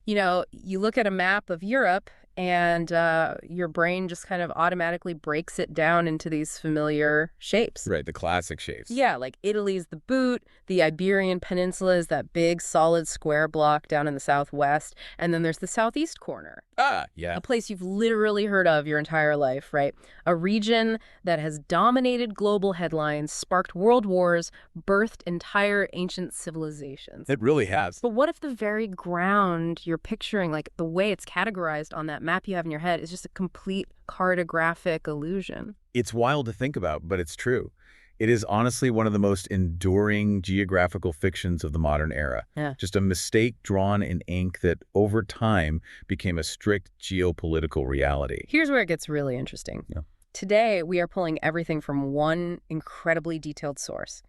You know, you look at a map of Europe and your brain just kind of automatically breaks it down into these familiar shapes. Right, the classic shapes. Yeah, like Italy's the boot, the Iberian Peninsula is that big solid square block down in the southwest, and then there's the southeast corner, Ah, yeah. a place you've literally heard of your entire life, right? A region that has dominated global headlines, sparked world wars, birthed entire ancient civilizations. It really has. But what if the very ground you're picturing, like the way it's categorized on that map you have in your head, is just a complete cartographic illusion? It's wild to think about, but it's true. It is honestly one of the most enduring geographical fictions of the modern era. Yeah. Just a mistake drawn in ink that over time became a strict geopolitical reality. Here's where it gets really interesting. Yeah. Today, we are pulling everything from one incredibly detailed source.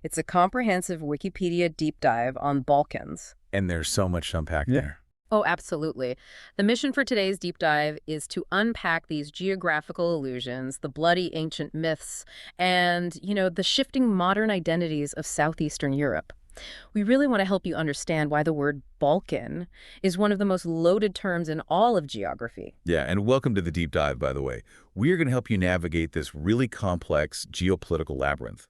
It's a comprehensive Wikipedia deep dive on Balkans. And there's so much to unpack there. Oh, absolutely. The mission for today's deep dive is to unpack these geographical illusions, the bloody ancient myths, and, the shifting modern identities of southeastern Europe. We really want to help you understand why the word Balkan is one of the most loaded terms in all of geography. Yeah, and welcome to the deep dive, by the way. We are going to help you navigate this really complex geopolitical labyrinth.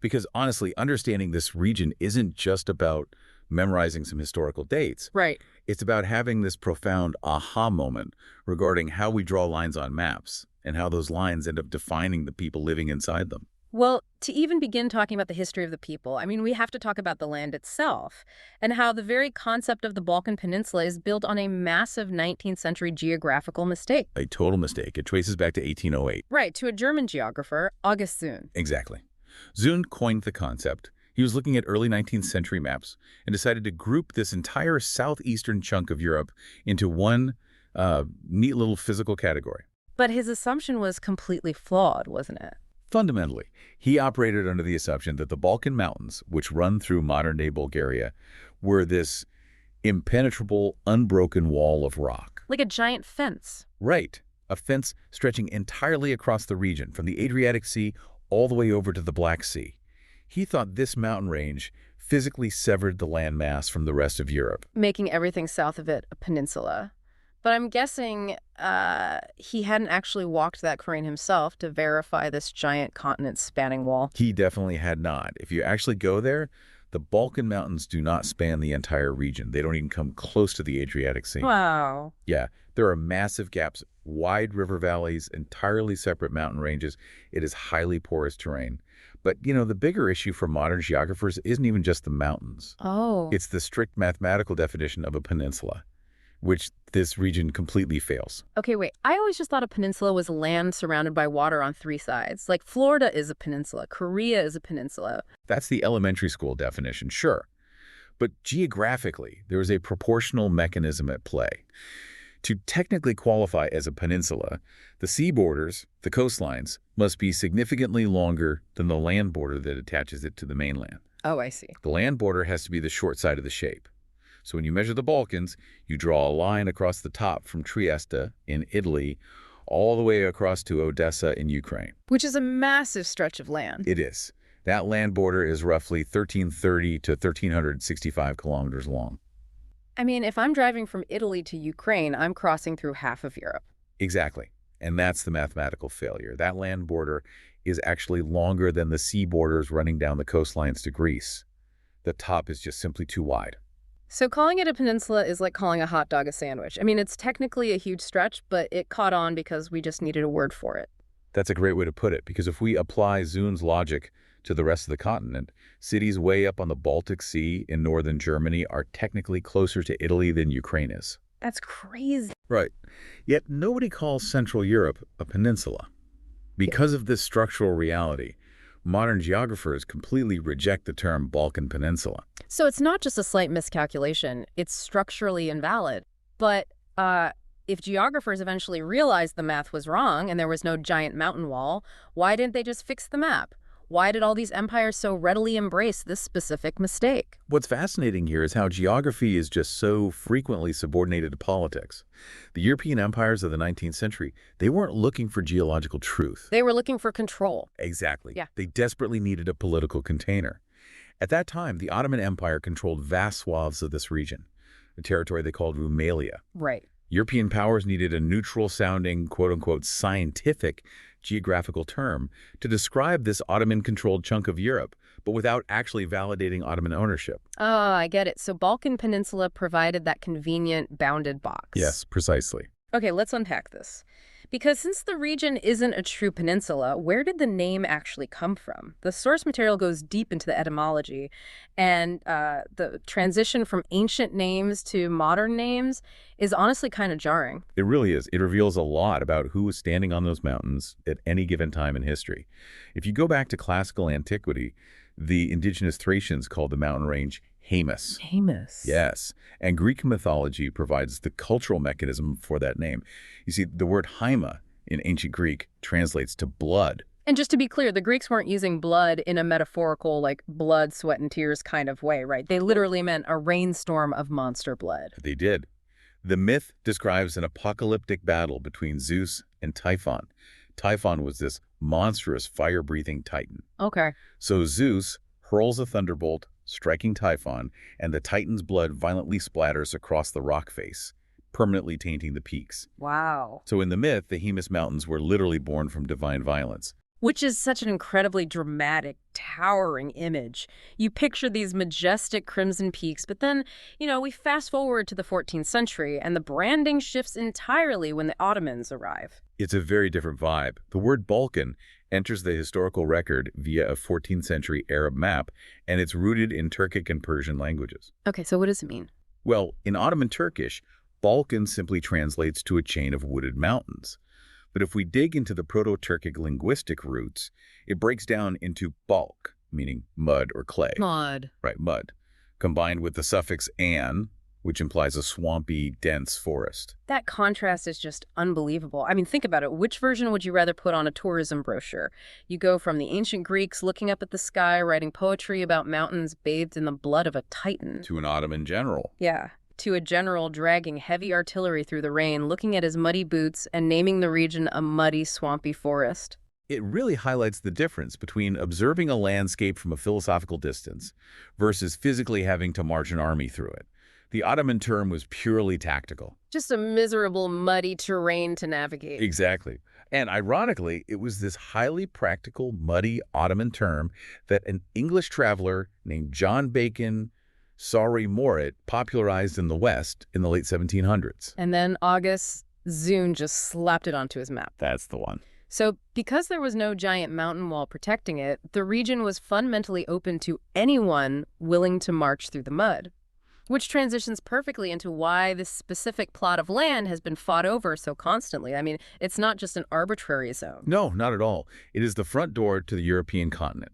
Because honestly, understanding this region isn't just about memorizing some historical dates. Right. It's about having this profound aha moment regarding how we draw lines on maps and how those lines end up defining the people living inside them. Well, to even begin talking about the history of the people, we have to talk about the land itself and how the very concept of the Balkan Peninsula is built on a massive 19th century geographical mistake. A total mistake. It traces back to 1808. Right, to a German geographer, August Zünd. Exactly. Zünd coined the concept. He was looking at early 19th century maps and decided to group this entire southeastern chunk of Europe into one neat little physical category. But his assumption was completely flawed, wasn't it? Fundamentally, he operated under the assumption that the Balkan Mountains, which run through modern-day Bulgaria, were this impenetrable, unbroken wall of rock. Like a giant fence. Right. A fence stretching entirely across the region, from the Adriatic Sea all the way over to the Black Sea. He thought this mountain range physically severed the landmass from the rest of Europe. Making everything south of it a peninsula. But I'm guessing he hadn't actually walked that terrain himself to verify this giant continent-spanning wall. He definitely had not. If you actually go there, the Balkan Mountains do not span the entire region. They don't even come close to the Adriatic Sea. Wow. Yeah, there are massive gaps, wide river valleys, entirely separate mountain ranges. It is highly porous terrain. But, the bigger issue for modern geographers isn't even just the mountains. Oh. It's the strict mathematical definition of a peninsula, which this region completely fails. Okay, wait. I always just thought a peninsula was land surrounded by water on three sides. Like Florida is a peninsula. Korea is a peninsula. That's the elementary school definition, sure. But geographically, there is a proportional mechanism at play. To technically qualify as a peninsula, the sea borders, the coastlines, must be significantly longer than the land border that attaches it to the mainland. Oh, I see. The land border has to be the short side of the shape. So when you measure the Balkans, you draw a line across the top from Trieste in Italy all the way across to Odessa in Ukraine. Which is a massive stretch of land. It is. That land border is roughly 1,330 to 1,365 kilometers long. If I'm driving from Italy to Ukraine, I'm crossing through half of Europe. Exactly. And that's the mathematical failure. That land border is actually longer than the sea borders running down the coastlines to Greece. The top is just simply too wide. So calling it a peninsula is like calling a hot dog a sandwich. It's technically a huge stretch, but it caught on because we just needed a word for it. That's a great way to put it, because if we apply Zünd's logic to the rest of the continent, cities way up on the Baltic Sea in northern Germany are technically closer to Italy than Ukraine is. That's crazy. Right. Yet nobody calls Central Europe a peninsula. Because of this structural reality, modern geographers completely reject the term Balkan Peninsula. So it's not just a slight miscalculation, it's structurally invalid. But if geographers eventually realized the math was wrong and there was no giant mountain wall, why didn't they just fix the map? Why did all these empires so readily embrace this specific mistake? What's fascinating here is how geography is just so frequently subordinated to politics. The European empires of the 19th century, they weren't looking for geological truth. They were looking for control. Exactly. Yeah. They desperately needed a political container. At that time, the Ottoman Empire controlled vast swaths of this region. a territory they called Rumelia. Right. European powers needed a neutral-sounding, quote-unquote, scientific geographical term to describe this Ottoman-controlled chunk of Europe, but without actually validating Ottoman ownership. Oh, I get it. So Balkan Peninsula provided that convenient bounded box. Yes, precisely. Okay, let's unpack this. Because since the region isn't a true peninsula, where did the name actually come from? The source material goes deep into the etymology, and the transition from ancient names to modern names is honestly kind of jarring. It really is. It reveals a lot about who was standing on those mountains at any given time in history. If you go back to classical antiquity, the indigenous Thracians called the mountain range Haemus. Famous. Yes, and Greek mythology provides the cultural mechanism for that name. You see, the word haima in ancient Greek translates to blood. And just to be clear, the Greeks weren't using blood in a metaphorical, like blood, sweat, and tears kind of way, right? They literally meant a rainstorm of monster blood. They did. The myth describes an apocalyptic battle between Zeus and Typhon. Typhon was this monstrous fire-breathing titan. Okay. So Zeus hurls a thunderbolt, striking Typhon, and the titan's blood violently splatters across the rock face, permanently tainting the peaks. Wow. So in the myth, the Haemus Mountains were literally born from divine violence. Which is such an incredibly dramatic, towering image. You picture these majestic crimson peaks, but then, we fast forward to the 14th century, and the branding shifts entirely when the Ottomans arrive. It's a very different vibe. The word Balkan enters the historical record via a 14th century Arab map, and it's rooted in Turkic and Persian languages. Okay, so what does it mean? Well, in Ottoman Turkish, Balkan simply translates to a chain of wooded mountains. But if we dig into the Proto-Turkic linguistic roots, it breaks down into balk, meaning mud or clay. Mud. Right, mud, combined with the suffix an, which implies a swampy, dense forest. That contrast is just unbelievable. I mean, think about it. Which version would you rather put on a tourism brochure? You go from the ancient Greeks looking up at the sky, writing poetry about mountains bathed in the blood of a titan. To an Ottoman general. Yeah. To a general dragging heavy artillery through the rain, looking at his muddy boots and naming the region a muddy, swampy forest. It really highlights the difference between observing a landscape from a philosophical distance versus physically having to march an army through it. The Ottoman term was purely tactical. Just a miserable, muddy terrain to navigate. Exactly. And ironically, it was this highly practical, muddy Ottoman term that an English traveler named John Bacon Saury Morit popularized in the West in the late 1700s. And then August Zune just slapped it onto his map. That's the one. So because there was no giant mountain wall protecting it, the region was fundamentally open to anyone willing to march through the mud. Which transitions perfectly into why this specific plot of land has been fought over so constantly. I mean, it's not just an arbitrary zone. No, not at all. It is the front door to the European continent.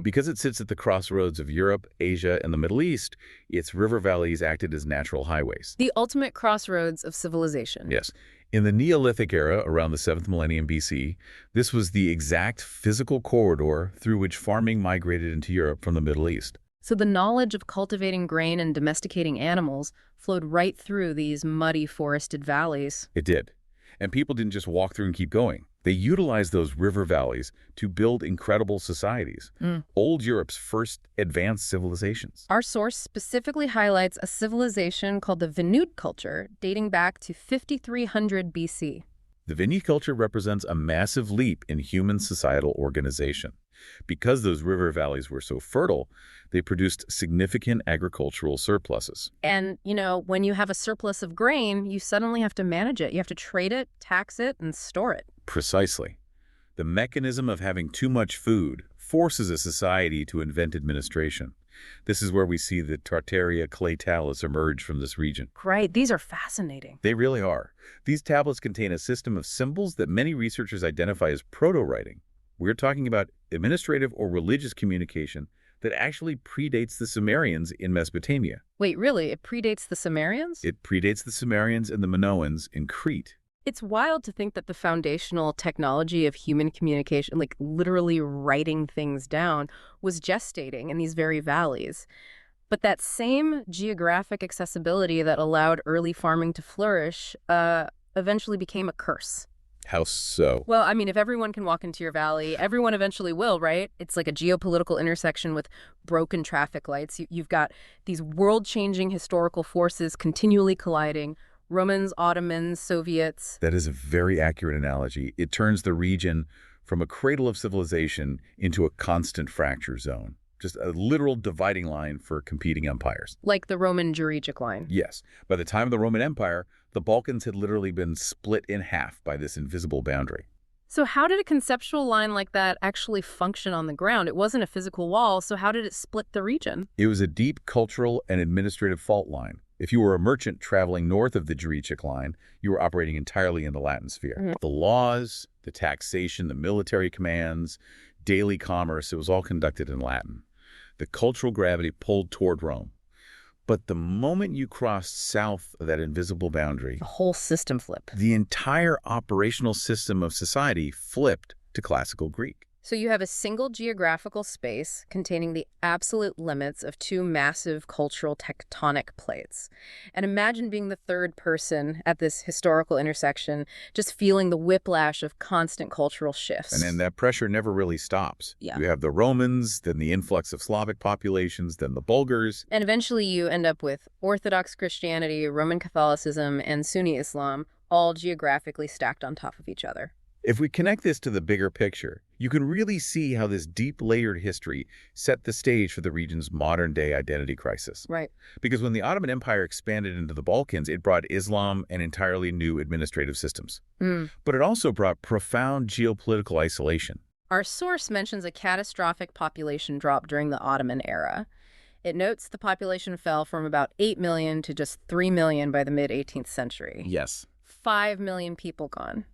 Because it sits at the crossroads of Europe, Asia, and the Middle East, its river valleys acted as natural highways. The ultimate crossroads of civilization. Yes. In the Neolithic era, around the 7th millennium BC, this was the exact physical corridor through which farming migrated into Europe from the Middle East. So the knowledge of cultivating grain and domesticating animals flowed right through these muddy forested valleys. It did. And people didn't just walk through and keep going. They utilized those river valleys to build incredible societies, old Europe's first advanced civilizations. Our source specifically highlights a civilization called the Venute culture, dating back to 5300 BC. The Venete culture represents a massive leap in human societal organization. Because those river valleys were so fertile, they produced significant agricultural surpluses. And, when you have a surplus of grain, you suddenly have to manage it. You have to trade it, tax it, and store it. Precisely. The mechanism of having too much food forces a society to invent administration. This is where we see the Tartaria clay tablets emerge from this region. Right. These are fascinating. They really are. These tablets contain a system of symbols that many researchers identify as proto-writing. We're talking about administrative or religious communication that actually predates the Sumerians in Mesopotamia. Wait, really? It predates the Sumerians? It predates the Sumerians and the Minoans in Crete. It's wild to think that the foundational technology of human communication, like literally writing things down, was gestating in these very valleys. But that same geographic accessibility that allowed early farming to flourish eventually became a curse. How so? Well, I mean, if everyone can walk into your valley, everyone eventually will, right? It's like a geopolitical intersection with broken traffic lights. You've got these world-changing historical forces continually colliding, Romans, Ottomans, Soviets. That is a very accurate analogy. It turns the region from a cradle of civilization into a constant fracture zone, just a literal dividing line for competing empires. Like the Roman Juridic line. Yes, by the time of the Roman Empire, the Balkans had literally been split in half by this invisible boundary. So how did a conceptual line like that actually function on the ground? It wasn't a physical wall, so how did it split the region? It was a deep cultural and administrative fault line. If you were a merchant traveling north of the Juridic line, you were operating entirely in the Latin sphere. The laws, the taxation, the military commands, daily commerce, it was all conducted in Latin. The cultural gravity pulled toward Rome. But the moment you crossed south of that invisible boundary, The whole system flipped. the entire operational system of society flipped to classical Greek. So you have a single geographical space containing the absolute limits of two massive cultural tectonic plates. And imagine being the third person at this historical intersection, just feeling the whiplash of constant cultural shifts. And then that pressure never really stops. Yeah. You have the Romans, then the influx of Slavic populations, then the Bulgars. And eventually you end up with Orthodox Christianity, Roman Catholicism, and Sunni Islam, all geographically stacked on top of each other. If we connect this to the bigger picture, you can really see how this deep layered history set the stage for the region's modern-day identity crisis. Right. Because when the Ottoman Empire expanded into the Balkans, it brought Islam and entirely new administrative systems. But it also brought profound geopolitical isolation. Our source mentions a catastrophic population drop during the Ottoman era. It notes the population fell from about 8 million to just 3 million by the mid-18th century. Yes. 5 million people gone.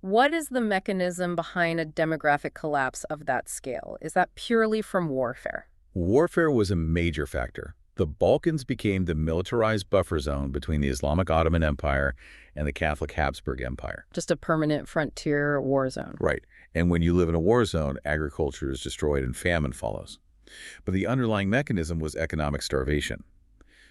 What is the mechanism behind a demographic collapse of that scale? Is that purely from warfare? Warfare was a major factor. The Balkans became the militarized buffer zone between the Islamic Ottoman Empire and the Catholic Habsburg Empire. Just a permanent frontier war zone. Right. And when you live in a war zone, agriculture is destroyed and famine follows. But the underlying mechanism was economic starvation.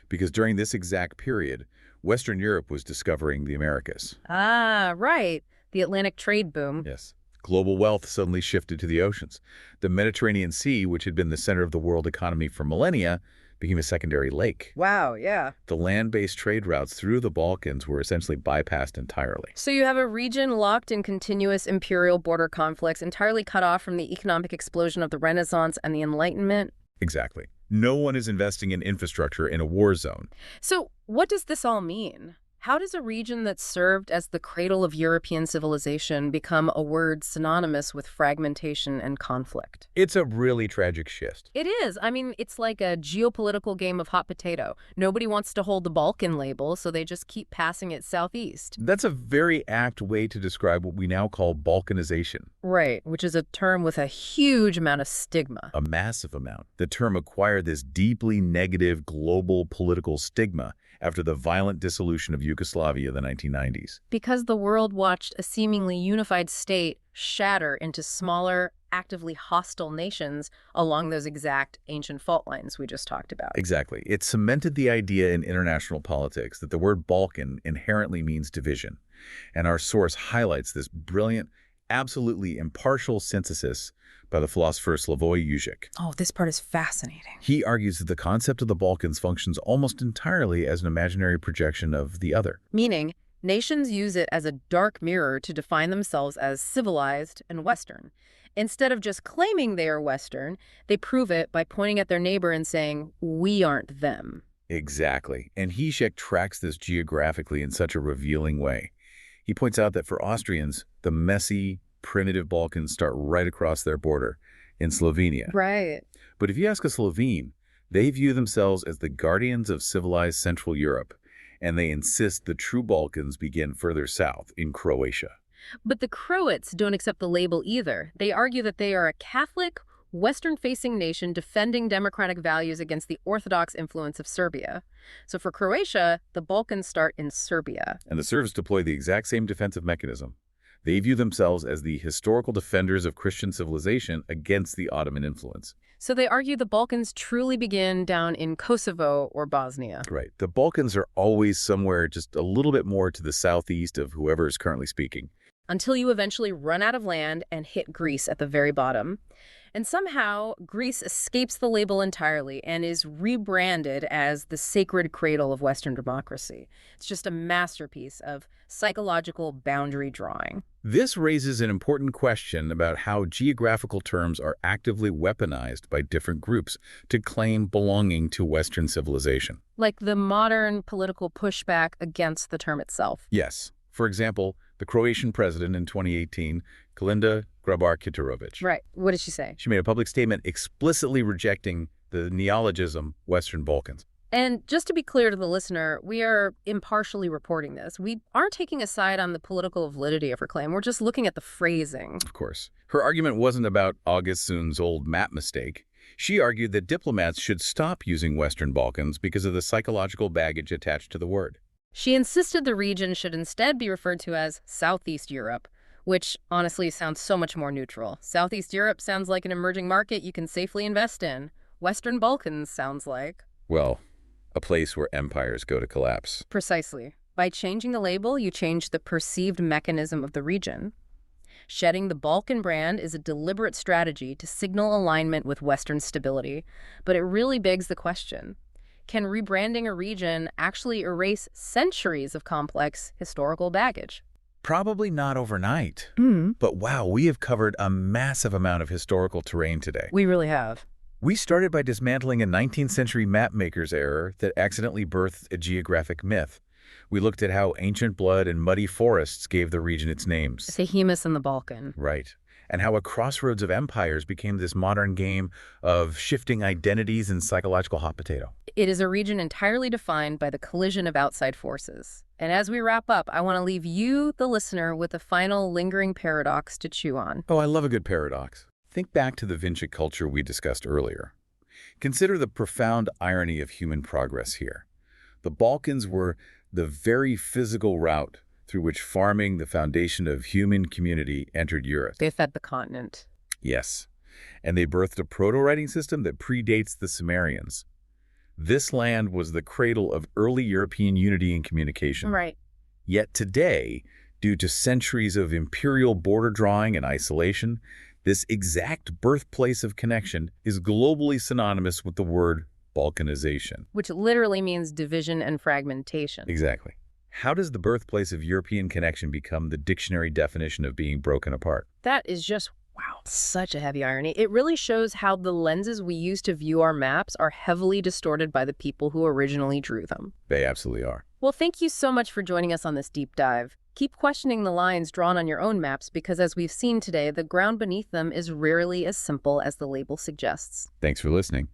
Because during this exact period, Western Europe was discovering the Americas. Ah, right. The Atlantic trade boom. Yes. Global wealth suddenly shifted to the oceans. The Mediterranean Sea, which had been the center of the world economy for millennia, became a secondary lake. Wow, yeah. The land-based trade routes through the Balkans were essentially bypassed entirely. So you have a region locked in continuous imperial border conflicts, entirely cut off from the economic explosion of the Renaissance and the Enlightenment. Exactly. No one is investing in infrastructure in a war zone. So what does this all mean? How does a region that served as the cradle of European civilization become a word synonymous with fragmentation and conflict? It's a really tragic shift. It is. I mean, it's like a geopolitical game of hot potato. Nobody wants to hold the Balkan label, so they just keep passing it southeast. That's a very apt way to describe what we now call Balkanization. Right, which is a term with a huge amount of stigma. A massive amount. The term acquired this deeply negative global political stigma after the violent dissolution of Yugoslavia in the 1990s. Because the world watched a seemingly unified state shatter into smaller, actively hostile nations along those exact ancient fault lines we just talked about. Exactly. It cemented the idea in international politics that the word Balkan inherently means division. And our source highlights this brilliant, absolutely impartial synthesis by the philosopher Slavoj Žižek. Oh, this part is fascinating. He argues that the concept of the Balkans functions almost entirely as an imaginary projection of the other. Meaning, nations use it as a dark mirror to define themselves as civilized and Western. Instead of just claiming they are Western, they prove it by pointing at their neighbor and saying, we aren't them. Exactly. And Žižek tracks this geographically in such a revealing way. He points out that for Austrians, the messy, primitive Balkans start right across their border in Slovenia. Right. But if you ask a Slovene, they view themselves as the guardians of civilized Central Europe, and they insist the true Balkans begin further south in Croatia. But the Croats don't accept the label either. They argue that they are a Catholic, Western-facing nation defending democratic values against the Orthodox influence of Serbia. So for Croatia, the Balkans start in Serbia. And the Serbs deploy the exact same defensive mechanism. They view themselves as the historical defenders of Christian civilization against the Ottoman influence. So they argue the Balkans truly begin down in Kosovo or Bosnia. Right. The Balkans are always somewhere just a little bit more to the southeast of whoever is currently speaking. until you eventually run out of land and hit Greece at the very bottom. And somehow, Greece escapes the label entirely and is rebranded as the sacred cradle of Western democracy. It's just a masterpiece of psychological boundary drawing. This raises an important question about how geographical terms are actively weaponized by different groups to claim belonging to Western civilization. Like the modern political pushback against the term itself. Yes. For example, the Croatian president in 2018, Kolinda Grabar-Kitarovic. Right. What did she say? She made a public statement explicitly rejecting the neologism Western Balkans. And just to be clear to the listener, we are impartially reporting this. We aren't taking a side on the political validity of her claim. We're just looking at the phrasing. Of course. Her argument wasn't about Augustson's old map mistake. She argued that diplomats should stop using Western Balkans because of the psychological baggage attached to the word. She insisted the region should instead be referred to as Southeast Europe, which honestly sounds so much more neutral. Southeast Europe sounds like an emerging market you can safely invest in. Western Balkans sounds like... Well, a place where empires go to collapse. Precisely. By changing the label, you change the perceived mechanism of the region. Shedding the Balkan brand is a deliberate strategy to signal alignment with Western stability, but it really begs the question: can rebranding a region actually erase centuries of complex historical baggage? Probably not overnight. But wow, we have covered a massive amount of historical terrain today. We really have. We started by dismantling a 19th century mapmaker's error that accidentally birthed a geographic myth. We looked at how ancient blood and muddy forests gave the region its names. Behemoths in the Balkan. Right. And how a crossroads of empires became this modern game of shifting identities and psychological hot potato. It is a region entirely defined by the collision of outside forces. And as we wrap up, I want to leave you, the listener, with a final lingering paradox to chew on. Oh, I love a good paradox. Think back to the Vinci culture we discussed earlier. Consider the profound irony of human progress here. The Balkans were the very physical route through which farming, the foundation of human community, entered Europe. They fed the continent. Yes. And they birthed a proto-writing system that predates the Sumerians. This land was the cradle of early European unity and communication. Right. Yet today, due to centuries of imperial border drawing and isolation, this exact birthplace of connection is globally synonymous with the word Balkanization. Which literally means division and fragmentation. Exactly. How does the birthplace of European connection become the dictionary definition of being broken apart? That is just, wow, such a heavy irony. It really shows how the lenses we use to view our maps are heavily distorted by the people who originally drew them. They absolutely are. Well, thank you so much for joining us on this deep dive. Keep questioning the lines drawn on your own maps because, as we've seen today, the ground beneath them is rarely as simple as the label suggests. Thanks for listening.